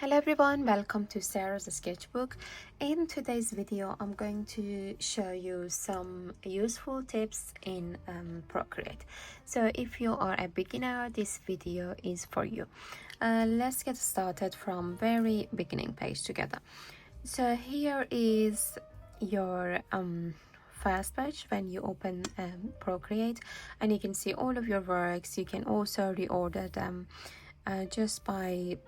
Hello everyone, welcome to Sarah's Sketchbook. In today's video, I'm going to show you some useful tips in Procreate. So if you are a beginner, this video is for you. Let's get started from very beginning page together. So here is your first page when you open Procreate, and you can see all of your works. You can also reorder them just by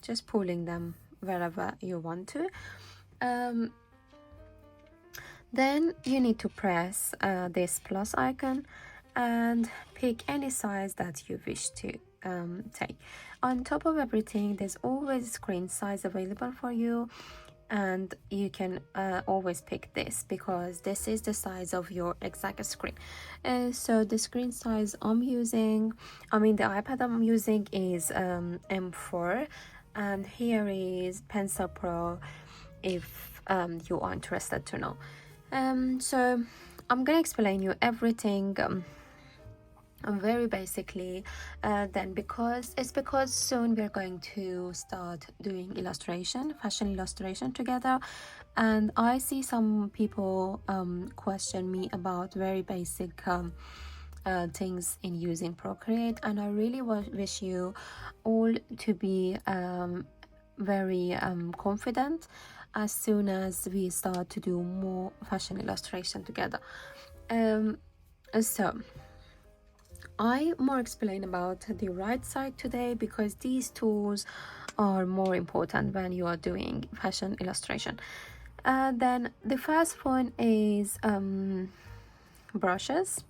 just pulling them wherever you want to. Then you need to press this plus icon and pick any size that you wish to take. On top of everything, there's always screen size available for you, and you can always pick this because this is the size of your exact screen. So the screen size the iPad I'm using is M4, and here is Pencil Pro if you are interested to know. So I'm gonna explain you everything very basically then because soon we're going to start doing fashion illustration together, and I see some people question me about very basic things in using Procreate, and I really wish you all to be very confident as soon as we start to do more fashion illustration together. So I more explain about the right side today because these tools are more important when you are doing fashion illustration. Then the first one is brushes,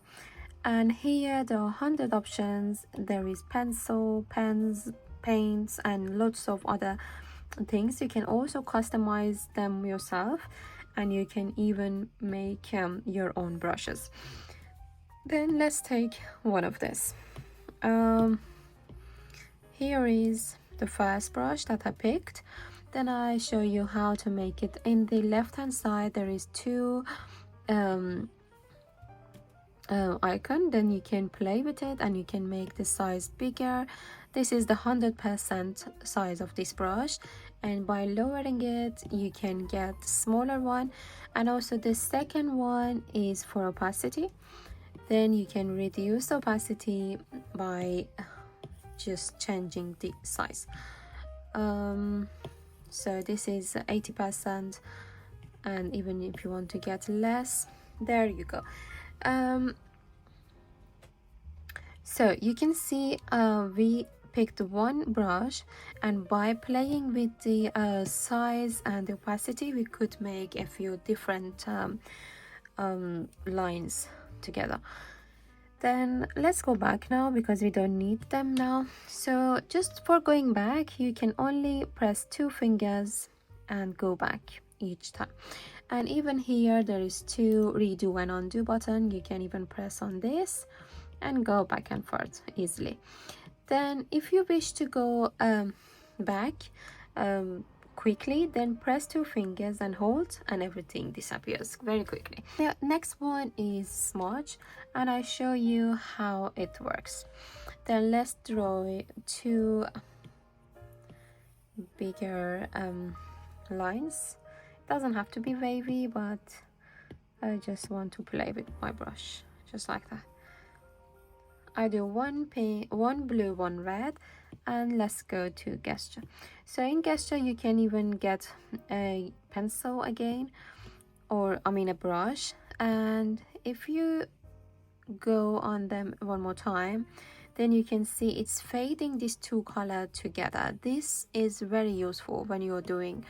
and here there are 100 options. There is pencil, pens, paints, and lots of other things. You can also customize them yourself, and you can even make your own brushes. Then let's take one of this. Here is the first brush that I picked. Then I show you how to make it. In the left hand side there is two icon. Then you can play with it and you can make the size bigger. This is the 100% size of this brush, and by lowering it you can get smaller one. And also the second one is for opacity. Then you can reduce the opacity by just changing the size. So this is 80%, and even if you want to get less, there you go. So you can see we picked one brush, and by playing with the size and the opacity we could make a few different lines together. Then let's go back now because we don't need them now. So just for going back, you can only press 2 fingers and go back each time. And even here there is 2 redo and undo button. You can even press on this and go back and forth easily. Then if you wish to go back quickly, then press 2 fingers and hold, and everything disappears very quickly. The next one is Smudge, and I show you how it works. Then let's draw 2 bigger lines. It doesn't have to be wavy, but I just want to play with my brush just like that. I do one blue, one red, and let's go to gesture. So in gesture you can even get a pencil again, or a brush, and if you go on them one more time, then you can see it's fading these 2 colors together. This is very useful when you're doing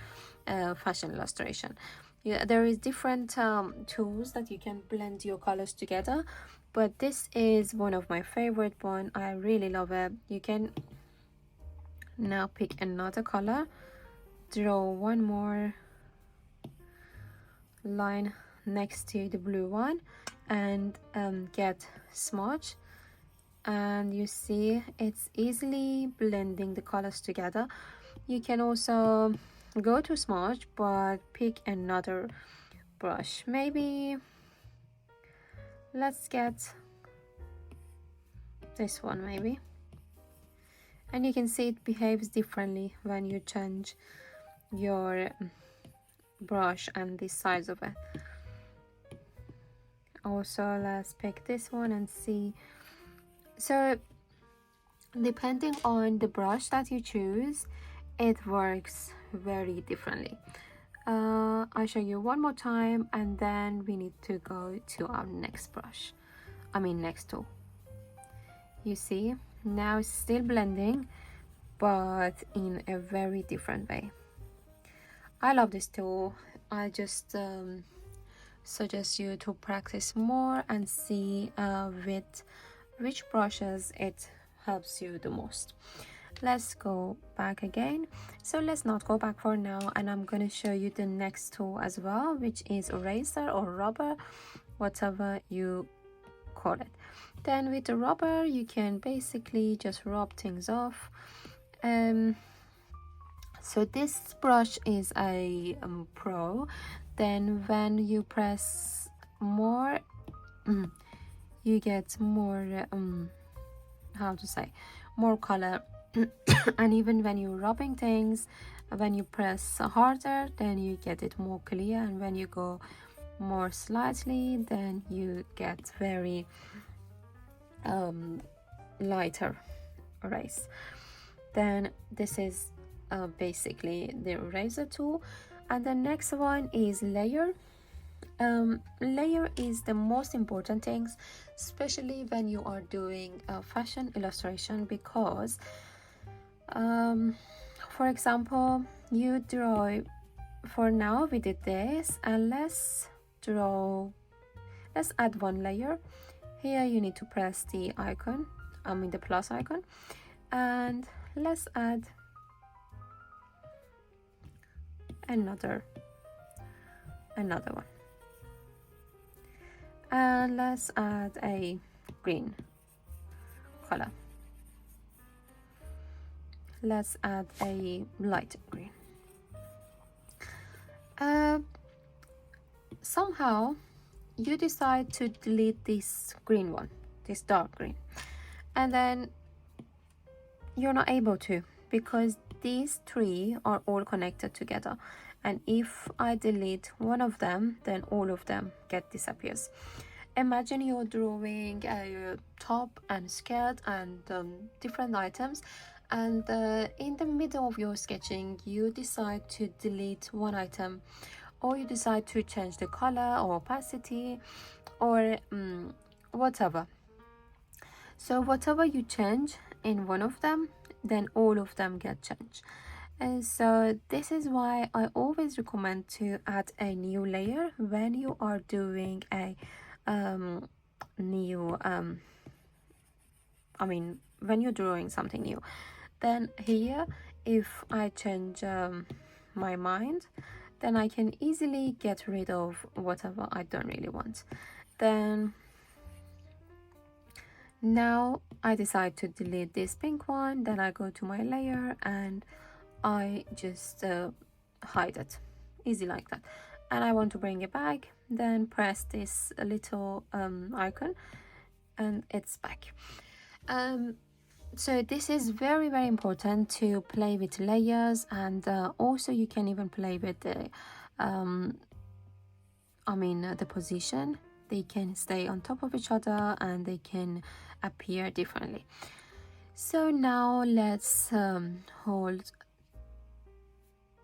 fashion illustration. There is different tools that you can blend your colors together, but this is one of my favorite one. I really love it. You can now pick another color, draw one more line next to the blue one, and get smudge, and you see it's easily blending the colors together. You can also go to smudge but pick another brush. Maybe let's get this one maybe, and you can see it behaves differently when you change your brush and the size of it. Also, let's pick this one and see. So depending on the brush that you choose, it works very differently. I'll show you one more time, and then we need to go to our next brush, next tool. You see, now it's still blending, but in a very different way. I love this tool. I just suggest you to practice more and see with which brushes it helps you the most. Let's go back again. So let's not go back for now, and I'm going to show you the next tool as well, which is eraser or rubber, whatever you call it. Then with the rubber you can basically just rub things off. So this brush is a pro. Then when you press more, you get more how to say, more color. And even when you're rubbing things, when you press harder, then you get it more clear, and when you go more slightly, then you get very lighter erase. Then this is basically the eraser tool. And the next one is layer. Layer is the most important things, especially when you are doing fashion illustration, because for example, you draw, for now we did this, and let's add one layer. Here you need to press the icon, the plus icon, and let's add another one, and let's add a green color. Let's add a light green. Somehow you decide to delete this green one, this dark green, and then you're not able to, because these three are all connected together, and if I delete one of them, then all of them disappears. Imagine you're drawing a top and skirt and different items, and in the middle of your sketching you decide to delete one item, or you decide to change the color or opacity or whatever. So whatever you change in one of them, then all of them get changed. And so this is why I always recommend to add a new layer when you are doing a new when you're drawing something new. Then here, if I change my mind, then I can easily get rid of whatever I don't really want. Then now I decide to delete this pink one, then I go to my layer and I just hide it, easy like that. And I want to bring it back, then press this little icon and it's back. So this is very, very important to play with layers, and also you can even play with the the position. They can stay on top of each other and they can appear differently. So now let's hold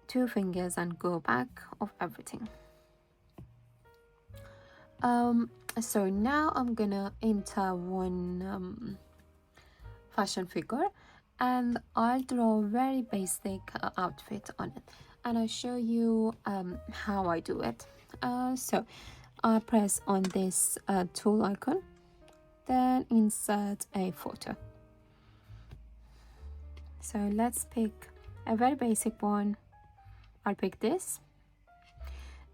two fingers and go back of everything. So now I'm gonna enter one fashion figure, and I'll draw a very basic outfit on it, and I'll show you how I do it. So I press on this tool icon, then insert a photo. So let's pick a very basic one. I'll pick this.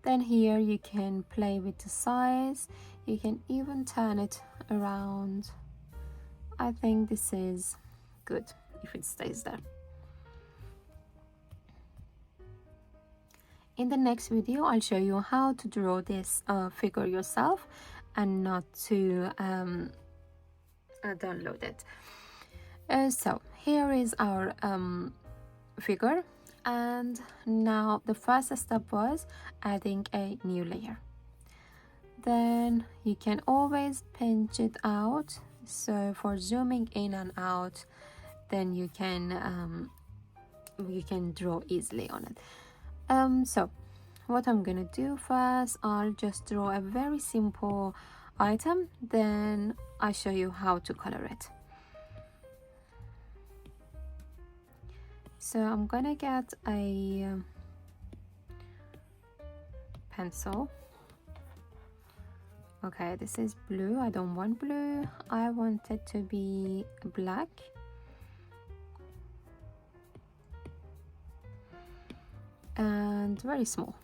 Then here you can play with the size, you can even turn it around. I think this is good if it stays there. In the next video I'll show you how to draw this figure yourself and not to download it. So here is our figure, and now the first step was adding a new layer. Then you can always pinch it out, so for zooming in and out, then you can draw easily on it. So what I'm gonna do first, I'll just draw a very simple item, then I show you how to color it. So I'm gonna get a pencil. Okay, this is blue. I don't want blue, I want it to be black. And very small.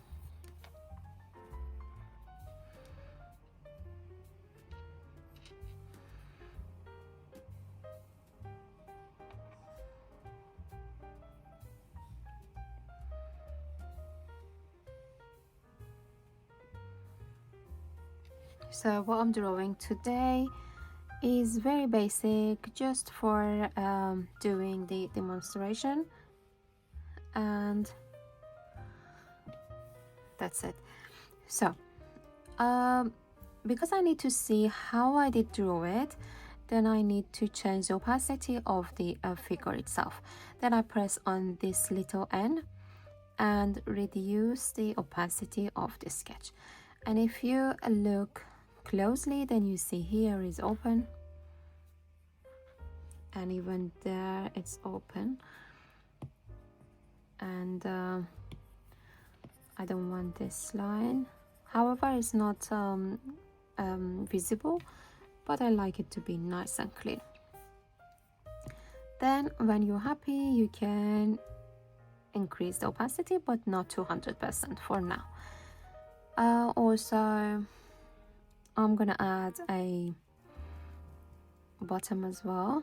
So what I'm drawing today is very basic, just for doing the demonstration, and that's it. So because I need to see how I did draw it, then I need to change the opacity of the figure itself. Then I press on this little N and reduce the opacity of the sketch. And if you look closely, then you see here is open, and even there it's open. And I don't want this line, however it's not visible, but I like it to be nice and clean. Then when you're happy, you can increase the opacity, but not 200% for now. Also I'm gonna add a bottom as well.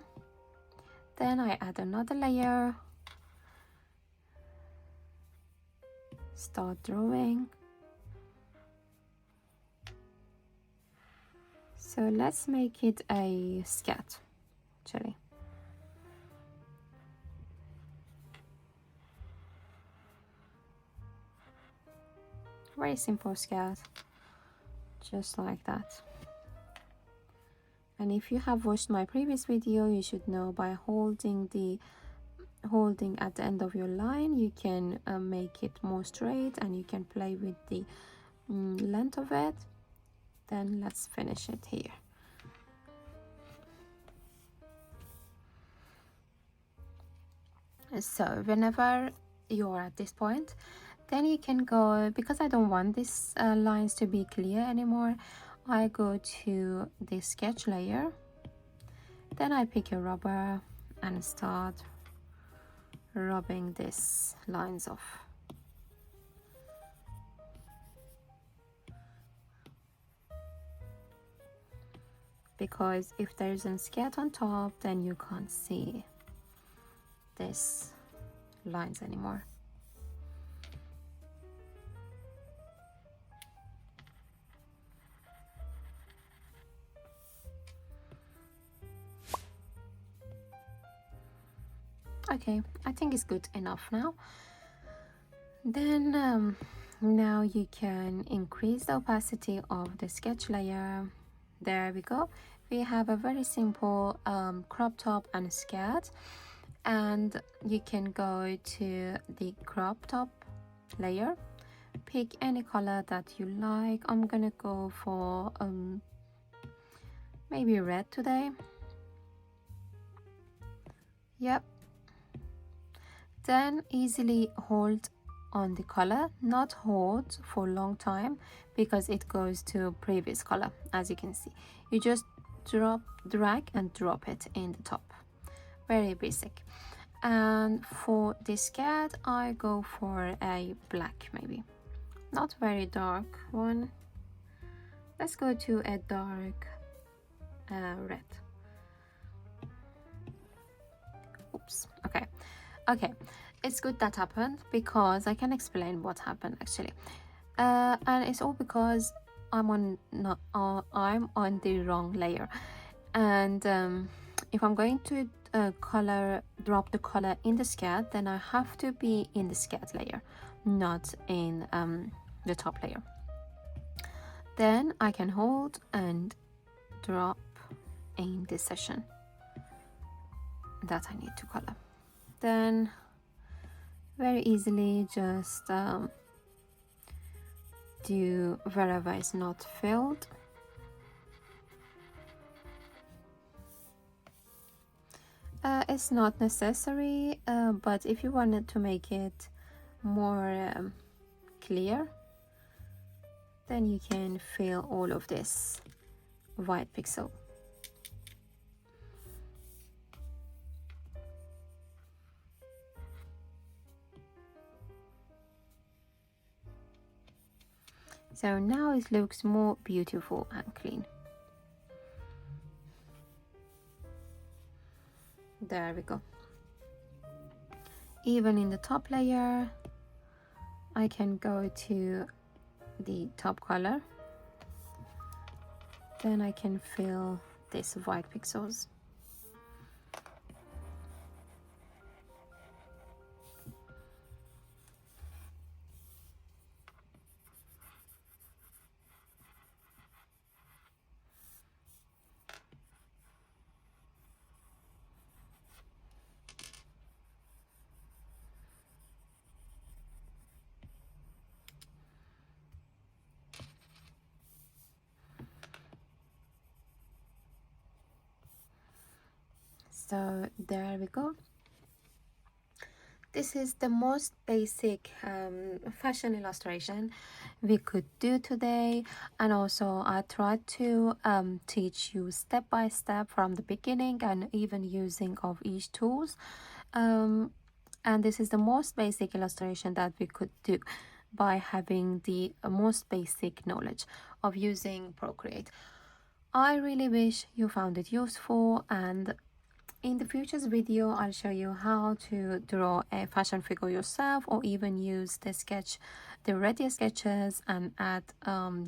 Then I add another layer, start drawing. So let's make it a sketch actually. Very simple sketch, just like that. And if you have watched my previous video, you should know by holding at the end of your line, you can make it more straight, and you can play with the length of it. Then let's finish it here. So whenever you're at this point, then you can go, because I don't want these lines to be clear anymore, I go to the sketch layer, then I pick a rubber and start rubbing these lines off. Because if there isn't sketch on top, then you can't see these lines anymore. Okay, I think it's good enough now. Then now you can increase the opacity of the sketch layer. There we go. We have a very simple crop top and sketch, and you can go to the crop top layer, pick any color that you like. I'm gonna go for maybe red today. Yep. Then easily hold on the color, not hold for a long time, because it goes to previous color. As you can see, you just drag and drop it in the top. Very basic. And for this cat, I go for a black, maybe not very dark one. Let's go to a dark red. Oops. Okay, it's good that happened, because I can explain what happened actually. And it's all because I'm on the wrong layer, and if I'm going to drop the color in the sketch, then I have to be in the sketch layer, not in the top layer. Then I can hold and drop in this section that I need to color. Then very easily just do wherever it's not filled. It's not necessary, but if you wanted to make it more clear, then you can fill all of this white pixel. So now it looks more beautiful and clean. There we go. Even in the top layer, I can go to the top color. Then I can fill this white pixels. So there we go. This is the most basic fashion illustration we could do today, and also I tried to teach you step by step from the beginning and even using of each tools, and this is the most basic illustration that we could do by having the most basic knowledge of using Procreate. I really wish you found it useful, and in the future's video, I'll show you how to draw a fashion figure yourself, or even use the ready sketches, and add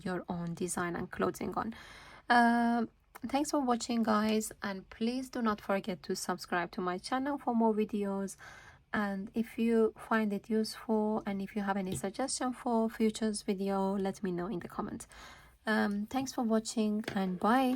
your own design and clothing on. Thanks for watching, guys, and please do not forget to subscribe to my channel for more videos. And if you find it useful, and if you have any suggestion for future's video, let me know in the comments. Thanks for watching, and bye.